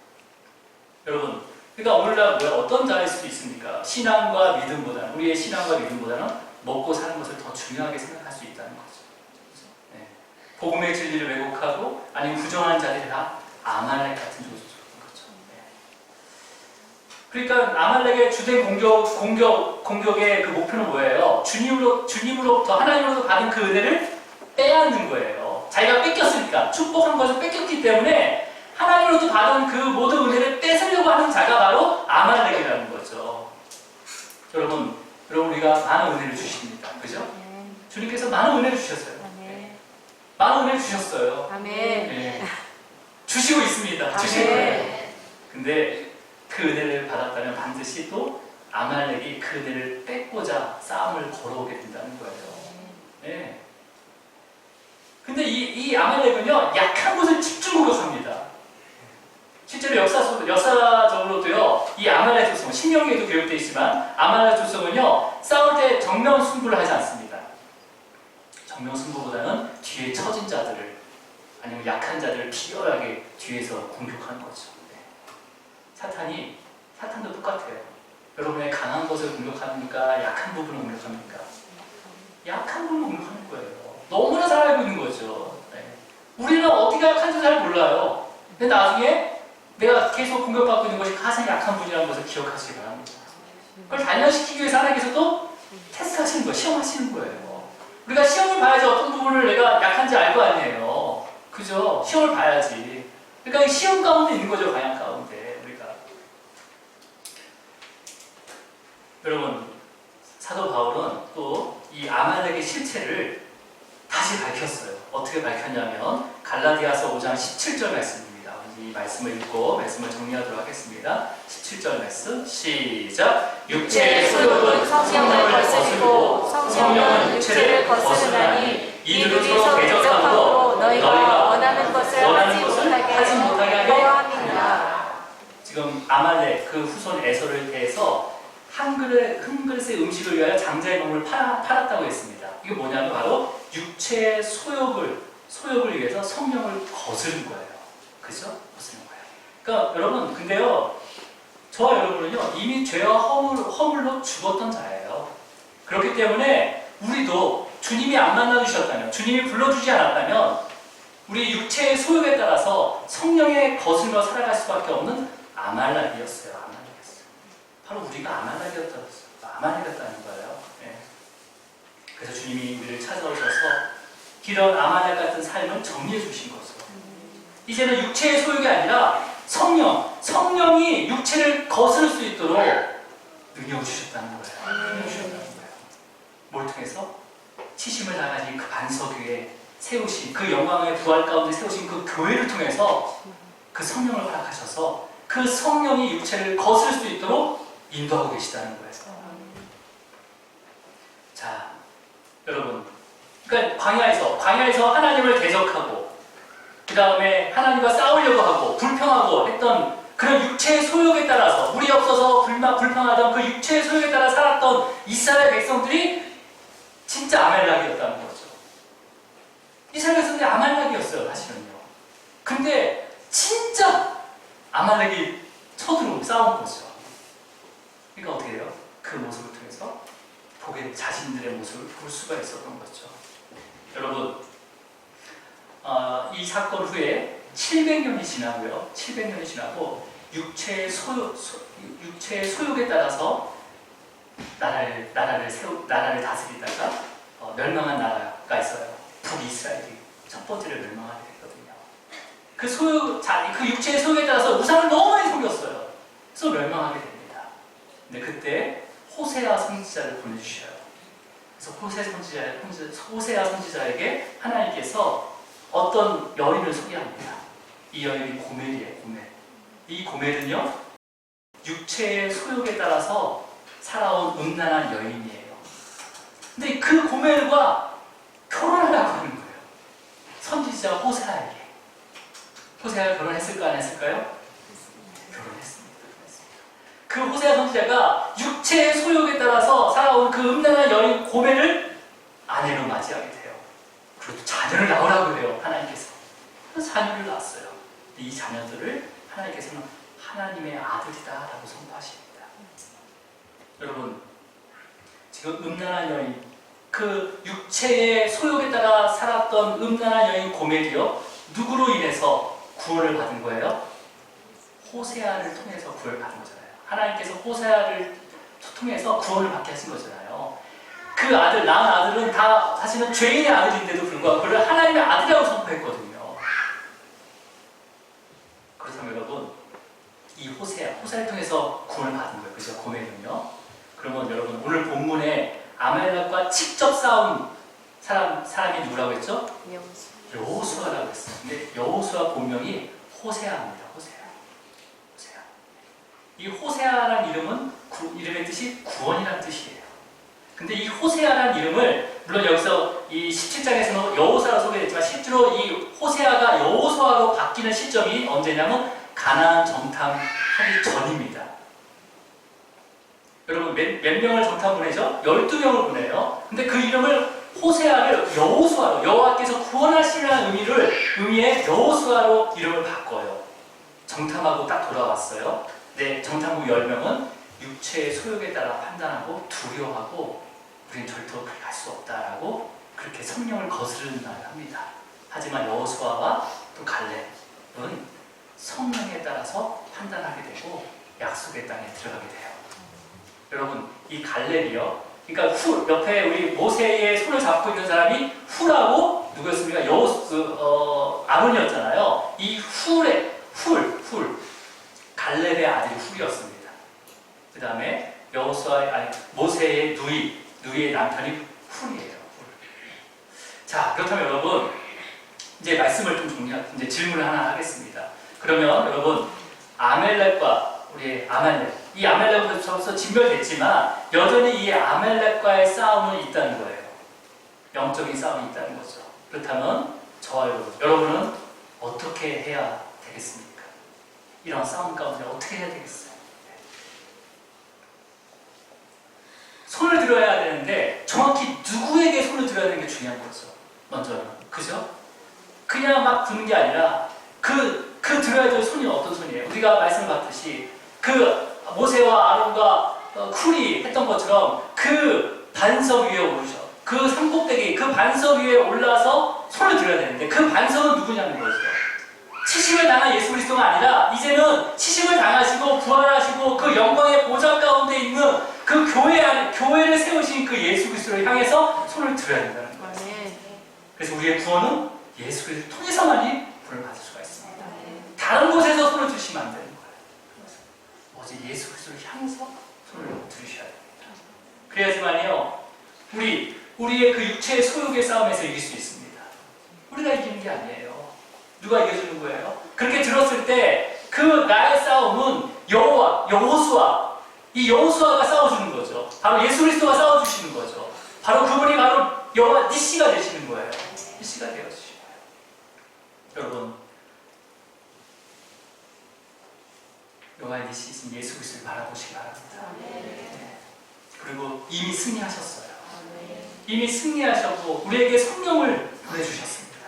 여러분, 그러니까 오늘날 어떤 자일 수도 있습니까? 신앙과 믿음보다는, 우리의 신앙과 믿음보다는 먹고 사는 것을 더 중요하게 생각할 수 있다는 거죠. 그죠? 네. 복음의 진리를 왜곡하고 아니면 부정한 자들이 다 아말렉 같은 조직인 거죠. 네. 그러니까 아말렉의 주된 공격의 그 목표는 뭐예요? 주님으로부터 하나님으로부터 받은 그 은혜를 빼앗는 거예요. 자기가 뺏겼으니까, 축복한 것을 뺏겼기 때문에 하나님으로부터 받은 그 모든 은혜를 뺏으려고 하는 자가 바로 아말렉이라는 거죠. 여러분 우리가 많은 은혜를 주십니다. 그죠? 주님께서 많은 은혜를 주셨어요. 많은 은혜를 주셨어요. 네. 주시고 있습니다. 주시고 있어요. 근데 그 은혜를 받았다면 반드시 또 아말렉이 그 은혜를 뺏고자 싸움을 걸어오게 된다는 거예요. 네. 근데 이 아말렉은요, 약한 곳을 집중 공격합니다. 실제로 역사적으로도요, 이 아말렉 조성은 신명기에도 기록되어 있지만 아말렉 조성은요, 싸울 때 정면 승부를 하지 않습니다. 정면 승부보다는 뒤에 처진 자들을, 아니면 약한 자들을 비열하게 뒤에서 공격하는 거죠. 네. 사탄도 똑같아요. 여러분의 강한 것을 공격합니까? 약한 부분을 공격합니까? 약한 부분을 공격하는 거예요. 너무나 잘 알고 있는 거죠. 네. 우리는 어떻게 약한지 잘 몰라요. 근데 나중에 내가 계속 공격받고 있는 것이 가장 약한 분이라는 것을 기억하시기 바랍니다. 그걸 단련시키기 위해서 하나님께서도 테스트하시는 거예요. 시험하시는 거예요. 우리가 시험을 봐야지 어떤 부분을 내가 약한지 알 거 아니에요. 그죠? 시험을 봐야지. 그러니까 시험 가운데 있는 거죠. 과연 가운데 우리가. 여러분, 사도 바울은 또 이 아말렉의 실체를 다시 밝혔어요. 어떻게 밝혔냐면 갈라디아서 5장 17절 말씀입니다. 이 말씀을 읽고 말씀을 정리하도록 하겠습니다. 17절 말씀 시작. 육체의 소욕은 성령을 거스르고 성령은 육체를 거스르나니 이들은 서로 대적함으로 하지 못하게 하게 여호와입니다. 지금 아말렉 그 후손 에서를 대해서 한 그릇의 음식을 위하여 장자의 몸을 팔았다고 했습니다. 이게 뭐냐면 바로 육체의 소욕을 위해서 성령을 거스른 거예요. 그죠? 거스른 거예요. 그러니까 여러분, 근데요, 저와 여러분은요 이미 죄와 허물로 죽었던 자예요. 그렇기 때문에 우리도 주님이 안 만나주셨다면, 주님이 불러주지 않았다면 우리 육체의 소욕에 따라서 성령의 거슬러 살아갈 수밖에 없는 아말렉이었어요. 바로 우리가 아말렉이었다는 거예요. 네. 그래서 주님이 우리를 찾아오셔서 이런 아말렉 같은 삶을 정리해 주신 거죠. 이제는 육체의 소욕이 아니라 성령이 육체를 거스를 수 있도록 능력을 주셨다는 거예요. 뭘 통해서? 치심을 당하신 그 반석 위에 세우신, 그 영광의 부활 가운데 세우신 그 교회를 통해서 그 성령을 허락하셔서 그 성령이 육체를 거스를 수 있도록 인도하고 계시다는 거예요. 자, 여러분, 그러니까 광야에서 하나님을 대적하고 그 다음에 하나님과 싸우려고 하고 불평하고 했던 그런 육체의 소욕에 따라서, 물이 없어서 불평하던 그 육체의 소욕에 따라 살았던 이스라엘 백성들이 진짜 아말렉이었다는 거죠. 이스라엘 백성들이 아말렉이었어요, 사실은요. 근데 진짜 아말렉이 쳐들어오고 싸운 거죠. 그러니까 어떻게 해요? 그 모습을 통해서 자신들의 모습을 볼 수가 있었던 거죠. 여러분, 이 사건 후에 700년이 지나고요. 700년이 지나고 육체의 소욕에 따라서 나라를 다스리다가 멸망한 나라가 있어요. 북이스라엘이 첫 번째를 멸망하게 됐거든요. 그 육체의 소욕에 따라서 우상을 너무 많이 섬겼어요. 그래서 멸망하게 됩니다. 근데 그때 호세아 선지자를 보내주셔요. 그래서 호세아 선지자에게 하나님께서 어떤 여인을 소개합니다. 이 여인이 고멜이에요. 이 고멜은요, 육체의 소욕에 따라서 살아온 음란한 여인이에요. 근데 그 고멜과 결혼하려고 하는 거예요. 선지자 호세아에게. 호세아가 결혼했을까 안 했을까요? 결혼했습니다. 그 호세아 선지자가 육체의 소욕에 따라서 살아온 그 음란한 여인 고멜을 아내로 맞이하게 돼요. 그리고 자녀를 낳으라고 해요, 하나님께서. 그래서 자녀를 낳았어요. 이 자녀들을 하나님께서는 하나님의 아들이다라고 선포하십니다. 여러분, 지금 음란한 여인, 그 육체의 소욕에 따라 살았던 음란한 여인 고멜이요, 누구로 인해서 구원을 받은 거예요? 호세아를 통해서 구원을 받은 거잖아요. 하나님께서 호세아를 통해서 구원을 받게 하신 거잖아요. 그 낳은 아들은 다 사실은 죄인의 아들인데도 불구하고 그를 하나님의 아들이라고 선포했거든요. 그렇다면 여러분, 이 호세아를 통해서 구원을 받은 거예요. 그죠? 고멜은요. 그러면 여러분, 오늘 본문에 아말렉과 직접 싸운 사람이 누구라고 했죠? 여호수아라고 했어요. 근데 여호수아 본명이 호세아입니다. 호세아. 이 호세아라는 이름의 뜻이 구원이라는 뜻이에요. 근데 이 호세아라는 이름을, 물론 여기서 이 17장에서는 여호수아로 소개됐지만 실제로 이 호세아가 여호수아로 바뀌는 시점이 언제냐면 가나안 정탐하기 전입니다. 여러분, 몇 명을 정탐 보내죠? 12명을 보내요. 근데 그 이름을 호세아를 여호수아로, 여호와께서 구원하시라는 의미의 여호수아로 이름을 바꿔요. 정탐하고 딱 돌아왔어요. 근데 정탐국 10명은 육체의 소욕에 따라 판단하고 두려워하고 우리는 절대로 갈 수 없다라고 그렇게 성령을 거스르는 말을 합니다. 하지만 여호수아와 또 갈렙은 성령에 따라서 판단하게 되고 약속의 땅에 들어가게 돼요. 여러분, 이 갈렙이요, 그러니까 옆에 우리 모세의 손을 잡고 있는 사람이 훌하고 누구였습니까? 아론이었잖아요. 이 갈렙의 아들이 훌이었습니다. 그 다음에 모세의 누이의 남편이 훌이에요. 자, 그렇다면 여러분, 이제 말씀을 좀 이제 질문을 하나 하겠습니다. 그러면 여러분, 이 아말렉부터 진멸됐지만 여전히 이 아말렉과의 싸움은 있다는 거예요. 영적인 싸움이 있다는 거죠. 그렇다면 저와 여러분은 어떻게 해야 될까요? 되겠습니까? 이런 싸움 가운데 어떻게 해야 되겠어요? 손을 들어야 되는데 정확히 누구에게 손을 들어야 되는 게 중요한 거죠. 먼저는. 그죠? 그냥 막 드는 게 아니라 그 들어야 될 손이 어떤 손이에요? 우리가 말씀을 봤듯이 그 모세와 아론과 쿨이 했던 것처럼 그 반석 위에 오르셔. 그 산꼭대기, 그 반석 위에 올라서 손을 들어야 되는데 그 반석은 누구냐는 거죠. 치심을 당한 예수 그리스도가 아니라 이제는 치심을 당하시고 부활하시고 그 영광의 보좌 가운데 있는 그 교회를 세우신 그 예수 그리스도를 향해서 손을 들어야 된다는 거예요. 그래서 우리의 구원은 예수 그리스도를 통해서만이 구원을 받을 수가 있습니다. 다른 곳에서 손을 드시면 안 되는 거예요. 오직 예수 그리스도를 향해서 손을 들으셔야 됩니다. 그래야지만요 우리의 그 육체의 소욕의 싸움에서 이길 수 있습니다. 우리가 이기는 게 아니에요. 누가 이겨주는 거예요? 그렇게 들었을 때 그 나의 싸움은 여호수아, 이 여호수아가 싸워주는 거죠. 바로 예수 그리스도가 싸워주시는 거죠. 바로 그분이 바로 여호와 니시가 되시는 거예요. 니시가 되어주시는 거예요. 여러분, 여호와 니시이신 예수 그리스도를 바라보시기 바랍니다. 네. 그리고 이미 승리하셨어요. 이미 승리하셨고 우리에게 성령을 보내주셨습니다.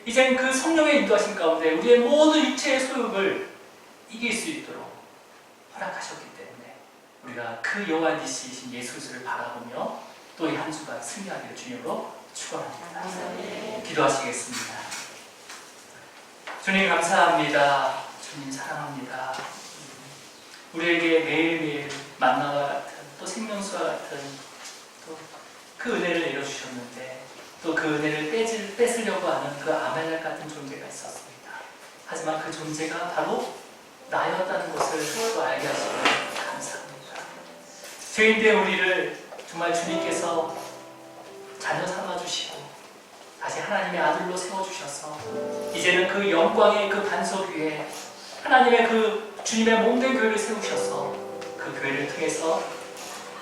이젠 그 성령의 인도하심 가운데 우리의 모든 육체의 소욕을 이길 수 있도록 허락하셨기 때문에 우리가 그 여호와 니시이신 예수 그리스도를 바라보며 또 이 한 주간 승리하기를 주님으로 축원합니다. 기도하시겠습니다. 주님 감사합니다. 주님 사랑합니다. 우리에게 매일매일 만나와 같은 또 생명수와 같은 또 그 은혜를 내려주셨는데 또 그 은혜를 뺏으려고 하는 그 아말렉 같은 존재가 있었습니다. 하지만 그 존재가 바로 나였다는 것을 또 알게 하시고 감사합니다. 죄인된 우리를 정말 주님께서 자녀 삼아주시고 다시 하나님의 아들로 세워주셔서 이제는 그 영광의 그 반석 위에 하나님의 그 주님의 몸된 교회를 세우셔서 그 교회를 통해서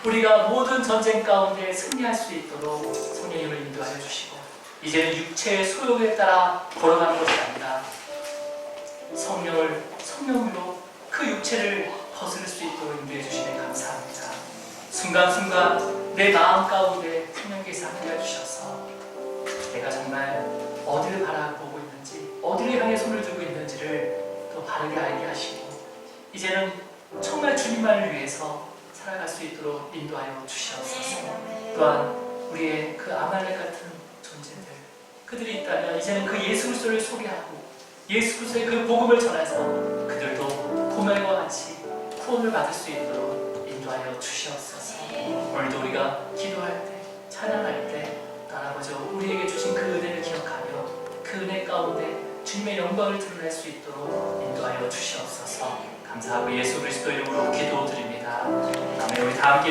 우리가 모든 전쟁 가운데 승리할 수 있도록 성령님을 인도하여 주시고 이제는 육체의 소욕에 따라 걸어가는 것이 아니라 성령으로 그 육체를 거스를 수 있도록 인도해 주시면 감사합니다. 순간순간 내 마음 가운데 성령께서 함께해 주셔서 내가 정말 어디를 바라보고 있는지 어디를 향해 손을 들고 있는지를 또 바르게 알게 하시고 이제는 정말 주님만을 위해서 살아갈 수 있도록 인도하여 주시옵소서. 또한 우리의 그 아말렉 같은 존재들 그들이 있다면 이제는 그 예수 그리스도를 소개하고 예수 그리스도의 그 복음을 전해서 그들도 고멜과 같이 구원을 받을 수 있도록 인도하여 주시옵소서. 오늘도 우리가 기도할 때 찬양할 때 아버지 우리에게 주신 그 은혜를 기억하며 그 은혜 가운데 주님의 영광을 드러낼 수 있도록 인도하여 주시옵소서. 감사하고 예수 그리스도 이름으로 기도드립니다. 아멘. 우리 다 함께